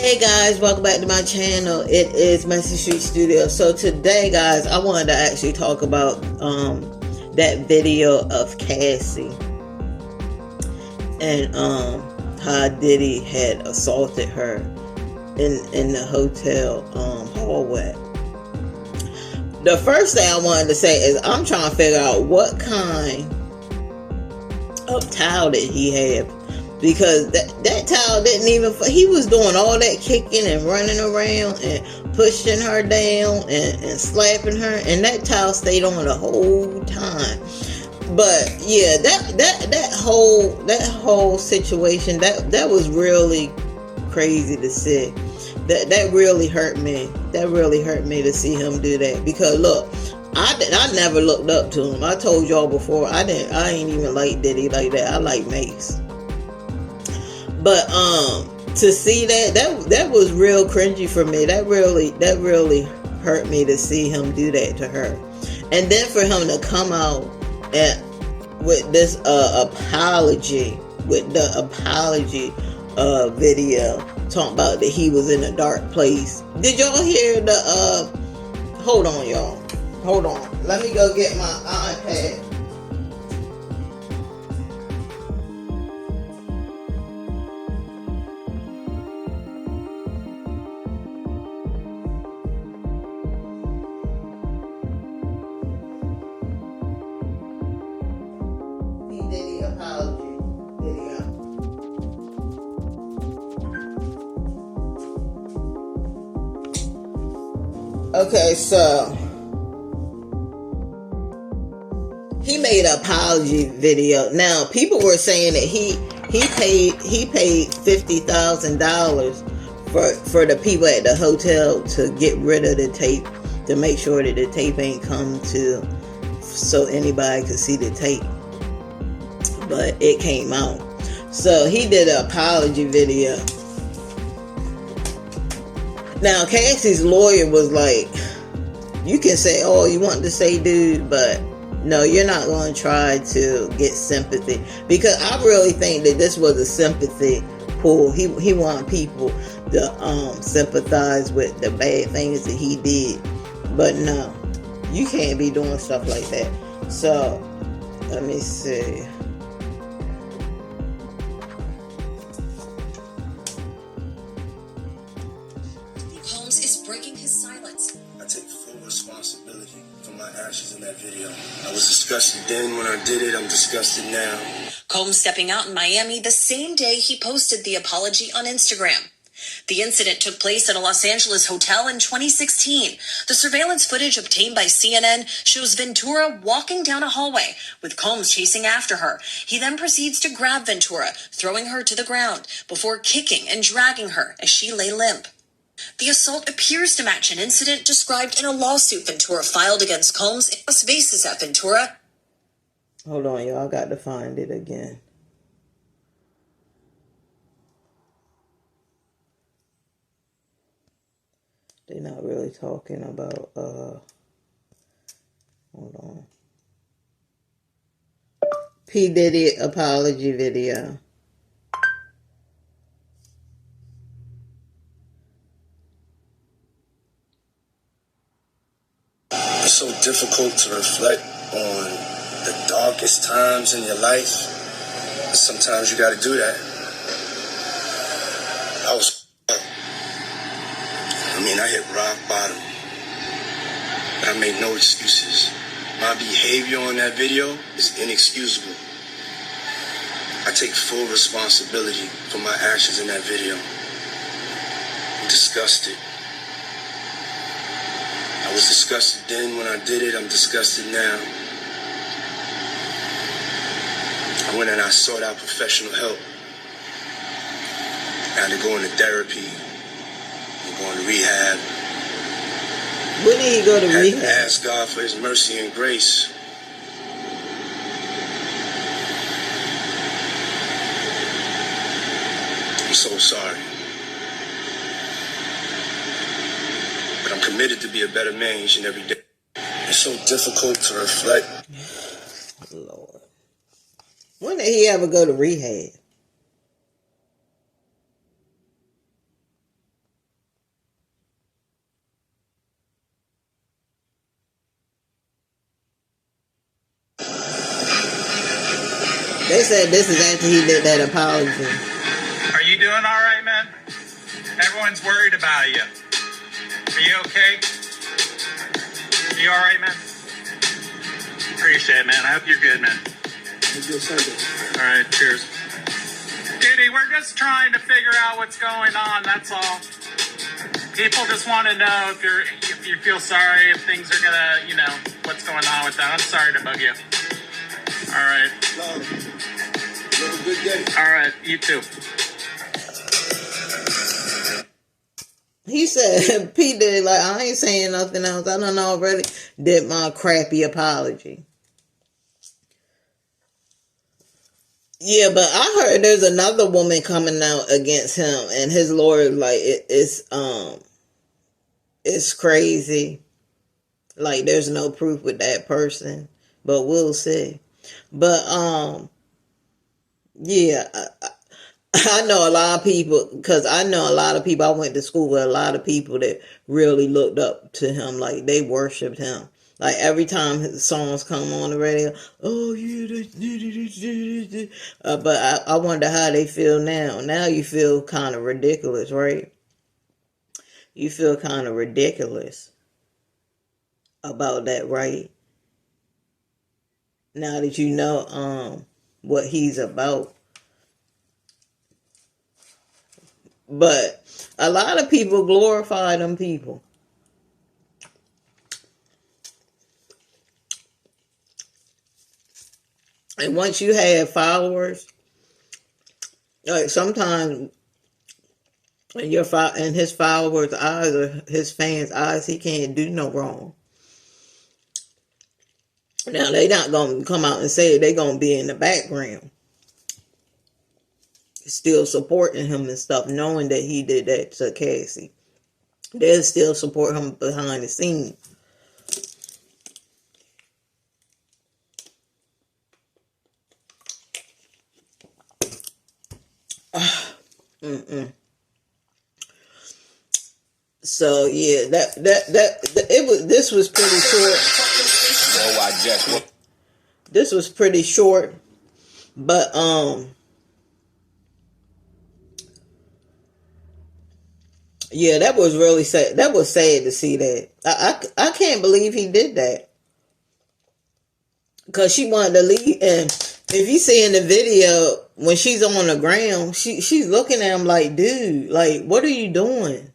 Hey guys, welcome back to my channel. It is Messy Street Studio. So today, guys, I wanted to actually talk about that video of Cassie and how Diddy had assaulted her in the hotel hallway. The first thing I wanted to say is I'm trying to figure out what kind of towel did he have, because that towel didn't even, he was doing all that kicking and running around and pushing her down and slapping her, and that towel stayed on the whole time. But yeah, that whole situation, that was really crazy to see. That really hurt me. That really hurt me to see him do that, because look, I never looked up to him. I told y'all before, I ain't even like Diddy like that. I like Mace. But to see that was real cringy for me. That really hurt me to see him do that to her. And then for him to come out with this apology, with the apology video, talking about that he was in a dark place. Did y'all hear the hold on, y'all. Hold on. Let me go get my iPad. Diddy apology video. Okay, so he made an apology video. Now, people were saying that he paid $50,000 for the people at the hotel to get rid of the tape, to make sure that the tape ain't come to, so anybody could see the tape. But it came out. So he did an apology video. Now, Cassie's lawyer was like, you can say all you want to say, dude, but no, you're not going to try to get sympathy. Because I really think that this was a sympathy pull. He wanted people to sympathize with the bad things that he did. But no, you can't be doing stuff like that. So, let me see. Breaking his silence. I take full responsibility for my actions in that video. I was disgusted then when I did it. I'm disgusted now. Combs stepping out in Miami the same day he posted the apology on Instagram. The incident took place at a Los Angeles hotel in 2016. The surveillance footage obtained by CNN shows Ventura walking down a hallway with Combs chasing after her. He then proceeds to grab Ventura, throwing her to the ground before kicking and dragging her as she lay limp. The assault appears to match an incident described in a lawsuit Ventura filed against Combs and Vases at Ventura. Hold on, y'all. I got to find it again. They're not really talking about, hold on. P. Diddy apology video. It's so difficult to reflect on the darkest times in your life. Sometimes you got to do that. I hit rock bottom, but I made no excuses. My behavior on that video is inexcusable. I take full responsibility for my actions in that video. I'm disgusted. I was disgusted then when I did it. I'm disgusted now. I went and I sought out professional help. I had to go into therapy. I'm going to rehab. When did he go to rehab? To ask God for his mercy and grace. I'm so sorry. But I'm committed to be a better man each and every day. It's so difficult to reflect. Lord. When did he ever go to rehab? They said this is after he did that apology. Are you doing all right, man? Everyone's worried about you. Are you okay? Are you all right, man? Appreciate it, man. I hope you're good, man. All right, cheers. Diddy, we're just trying to figure out what's going on, that's all. People just want to know if you feel sorry, if things are gonna, what's going on with that. I'm sorry to bug you. All right. Have a good day. All right, you too. He said, P. Diddy, like, I ain't saying nothing else. I don't know, already did my crappy apology. Yeah, but I heard there's another woman coming out against him, and his lawyer, like, it's crazy. Like, there's no proof with that person, but we'll see. But, yeah, I know a lot of people, because I know a lot of people, I went to school with a lot of people that really looked up to him, like, they worshipped him. Like, every time his songs come on the radio, oh, yeah, but I wonder how they feel now. Now you feel kind of ridiculous, right? You feel kind of ridiculous about that, right? Now that you know what he's about. But a lot of people glorify them people. And once you have followers, like sometimes in his followers' eyes or his fans' eyes, he can't do no wrong. Now they not gonna come out and say it, they gonna be in the background, still supporting him and stuff, knowing that he did that to Cassie. They'll still support him behind the scenes. So yeah, this was pretty short. This was pretty short, but yeah, that was really sad. That was sad to see that. I can't believe he did that, because she wanted to leave. And if you see in the video when she's on the ground, she's looking at him like, dude, like, what are you doing?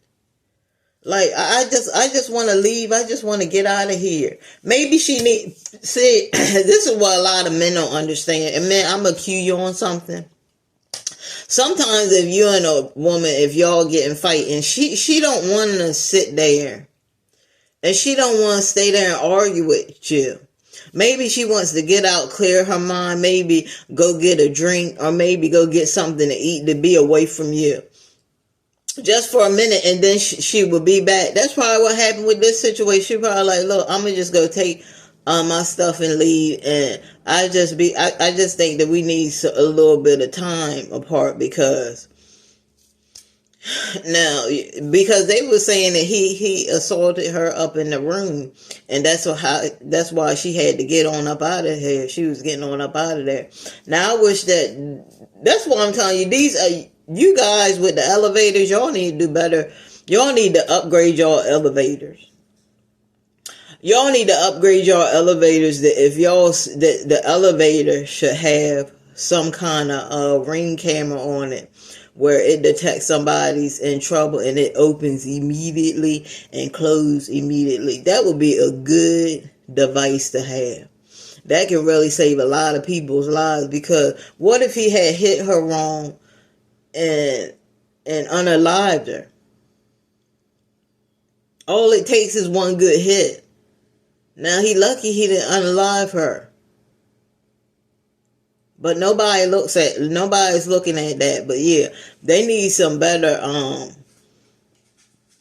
Like, I just want to leave. I just want to get out of here. Maybe see, this is what a lot of men don't understand. And man, I'm going to cue you on something. Sometimes if you and a woman, if y'all getting fighting, she don't want to sit there. And she don't want to stay there and argue with you. Maybe she wants to get out, clear her mind, maybe go get a drink, or maybe go get something to eat to be away from you. Just for a minute, and then she will be back. That's probably what happened with this situation. She probably like, look, I'm gonna just go take my stuff and leave. And I just think that we need a little bit of time apart, because they were saying that he assaulted her up in the room, and that's why she had to get on up out of here. She was getting on up out of there. Now I wish that's why I'm telling you, these are. You guys with the elevators, y'all need to do better. Y'all need to upgrade y'all elevators. Y'all need to upgrade y'all elevators. That if the elevator should have some kind of ring camera on it, where it detects somebody's in trouble and it opens immediately and closes immediately. That would be a good device to have. That can really save a lot of people's lives, because what if he had hit her wrong and unalived her? All it takes is one good hit. Now he lucky he didn't unalive her. But nobody's looking at that. But yeah, they need some better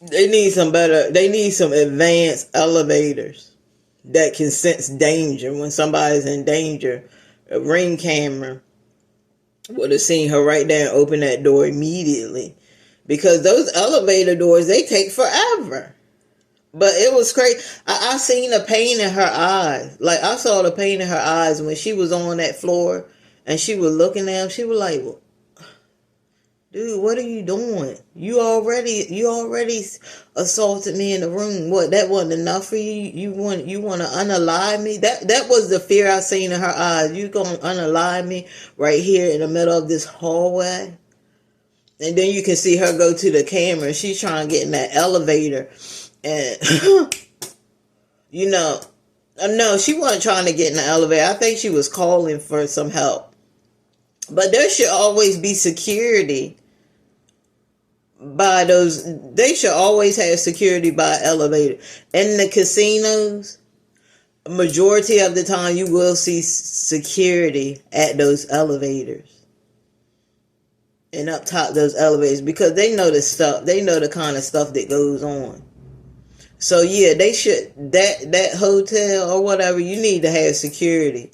they need some advanced elevators that can sense danger. When somebody's in danger, a ring camera would have seen her right there and open that door immediately. Because those elevator doors, they take forever. But it was crazy. I seen the pain in her eyes. Like, I saw the pain in her eyes when she was on that floor And she was looking at him. She was like, well, dude, what are you doing? You already assaulted me in the room. What, that wasn't enough for you? You want to unalive me? That was the fear I seen in her eyes. You gonna unalive me right here in the middle of this hallway? And then you can see her go to the camera. She's trying to get in that elevator. And, no, she wasn't trying to get in the elevator. I think she was calling for some help. But there should always be security by those. They should always have security by elevator. In the casinos, majority of the time you will see security at those elevators. And up top those elevators, because they know the stuff. They know the kind of stuff that goes on. So yeah, they should, that hotel or whatever, you need to have security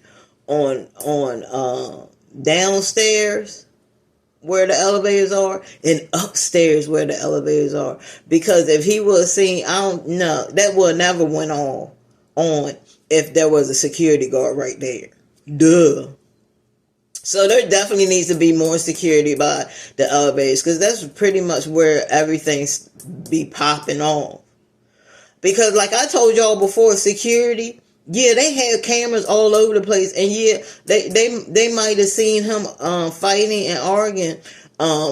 on downstairs where the elevators are and upstairs where the elevators are. Because if he was seen, I don't know, that would never went on if there was a security guard right there. Duh. So there definitely needs to be more security by the elevators, because that's pretty much where everything's be popping off. Because like I told y'all before, security, yeah, they have cameras all over the place, and yeah, they might have seen him fighting and arguing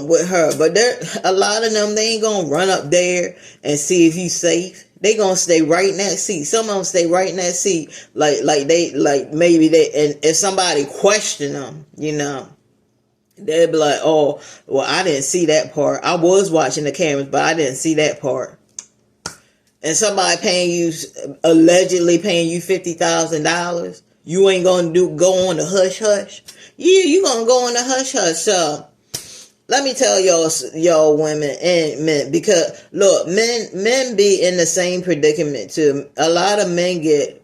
with her, but a lot of them, they ain't gonna run up there and see if he's safe. They gonna stay right in that seat. Some of them stay right in that seat, and if somebody question them, they'll be like, oh, well, I didn't see that part. I was watching the cameras, but I didn't see that part. And somebody allegedly paying you $50,000, you ain't gonna go on the hush hush. Yeah, you gonna go on the hush hush. So let me tell y'all women and men, because look, men be in the same predicament too. A lot of men get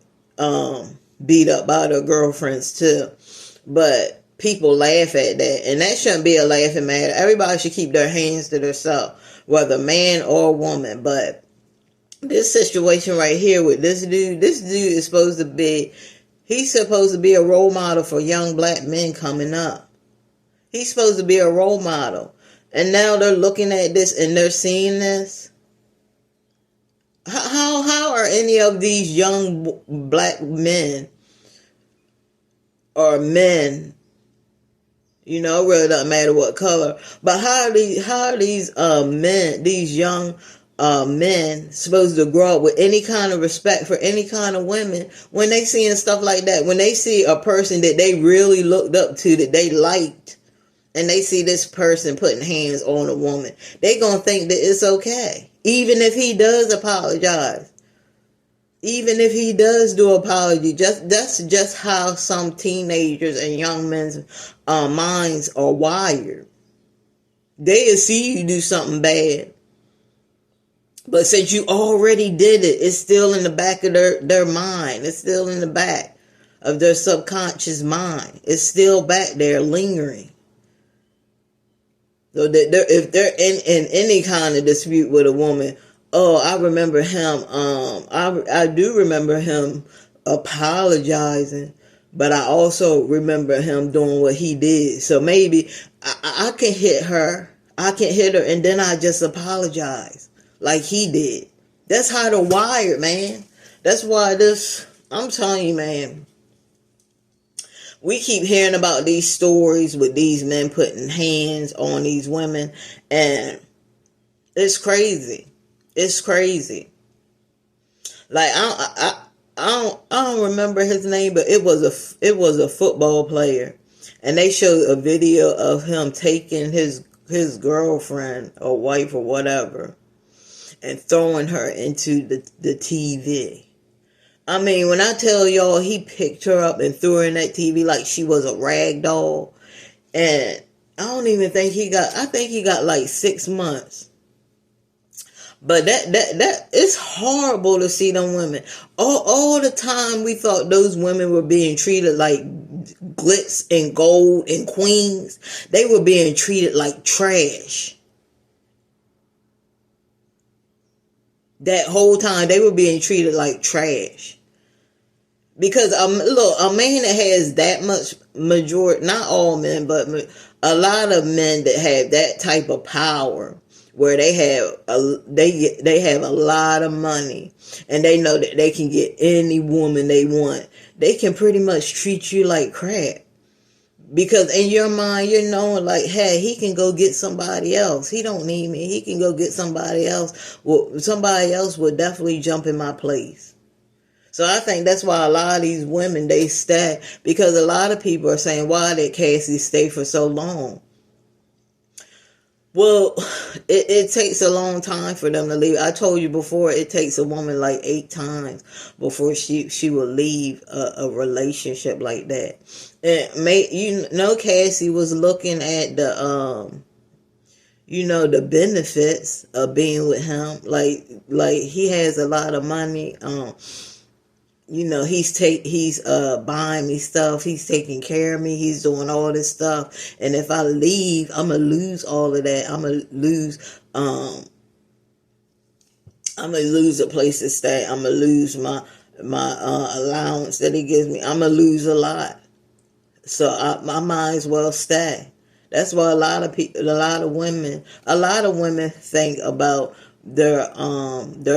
beat up by their girlfriends too, but people laugh at that, and that shouldn't be a laughing matter. Everybody should keep their hands to themselves, whether man or woman. But this situation right here with this dude is supposed to be a role model for young black men coming up. He's supposed to be a role model. And now they're looking at this and they're seeing this. How are any of these young black men or men, it really doesn't matter what color, but how are these men, these young men supposed to grow up with any kind of respect for any kind of women when they seeing stuff like that? When they see a person that they really looked up to, that they liked, and they see this person putting hands on a woman, they gonna think that it's okay, even if he does apologize, even if he does do apology. That's just how some teenagers and young men's minds are wired. They'll see you do something bad, but since you already did it, it's still in the back of their mind. It's still in the back of their subconscious mind. It's still back there lingering. So that if they're in any kind of dispute with a woman, oh, I remember him. I do remember him apologizing, but I also remember him doing what he did. So maybe I can hit her. I can hit her, and then I just apologize like he did. That's how they're wired, man. That's why I'm telling you, man. We keep hearing about these stories with these men putting hands on these women, and it's crazy. It's crazy. Like I don't remember his name, but it was a football player, and they showed a video of him taking his girlfriend or wife or whatever and throwing her into the TV. I mean, when I tell y'all, he picked her up and threw her in that TV like she was a rag doll. And I don't even think I think he got like 6 months. But that it's horrible to see them women. All the time we thought those women were being treated like glitz and gold and queens. They were being treated like trash. That whole time they were being treated like trash. Because look, a man that has that much majority, not all men, but a lot of men that have that type of power, where they have a lot of money, and they know that they can get any woman they want. They can pretty much treat you like crap. Because in your mind, you're knowing like, hey, he can go get somebody else. He don't need me. He can go get somebody else. Well, somebody else would definitely jump in my place. So I think that's why a lot of these women, they stay. Because a lot of people are saying, why did Cassie stay for so long? Well, it takes a long time for them to leave. I told you before, it takes a woman like 8 times before she will leave a relationship like that. And Cassie was looking at the the benefits of being with him. Like he has a lot of money. He's buying me stuff. He's taking care of me. He's doing all this stuff. And if I leave, I'm gonna lose all of that. I'm gonna lose a place to stay. I'm gonna lose my allowance that he gives me. I'm gonna lose a lot. So I might as well stay. That's why a lot of women think about their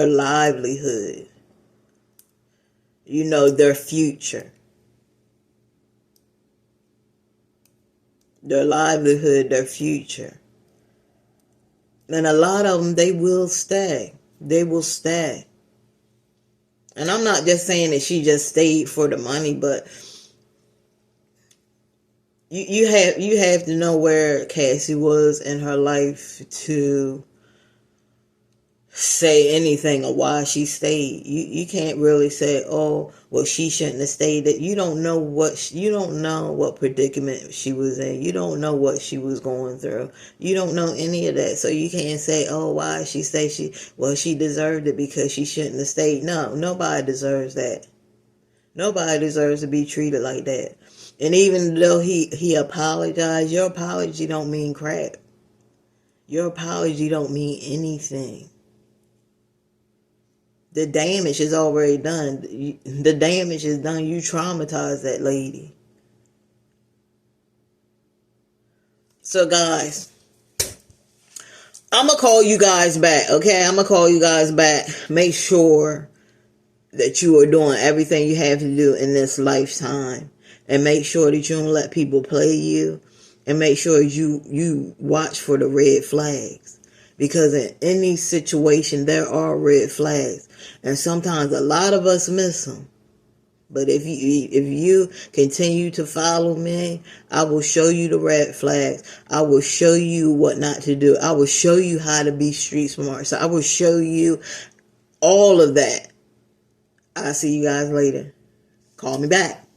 livelihood. Their future. Their livelihood, their future. And a lot of them, they will stay. They will stay. And I'm not just saying that she just stayed for the money, but you have to know where Cassie was in her life to say anything or why she stayed. You can't really say, oh, well, she shouldn't have stayed. That you don't know what predicament she was in. You don't know what she was going through. You don't know any of that. So you can't say, oh, why she stayed? She deserved it because she shouldn't have stayed. No, nobody deserves that. Nobody deserves to be treated like that. And even though he apologized, your apology don't mean crap. Your apology don't mean anything. The damage is already done. The damage is done. You traumatized that lady. So guys, I'm going to call you guys back, okay? I'm going to call you guys back. Make sure that you are doing everything you have to do in this lifetime. And make sure that you don't let people play you. And make sure you watch for the red flags. Because in any situation, there are red flags. And sometimes a lot of us miss them. But if you continue to follow me, I will show you the red flags. I will show you what not to do. I will show you how to be street smart. So I will show you all of that. I'll see you guys later. Call me back.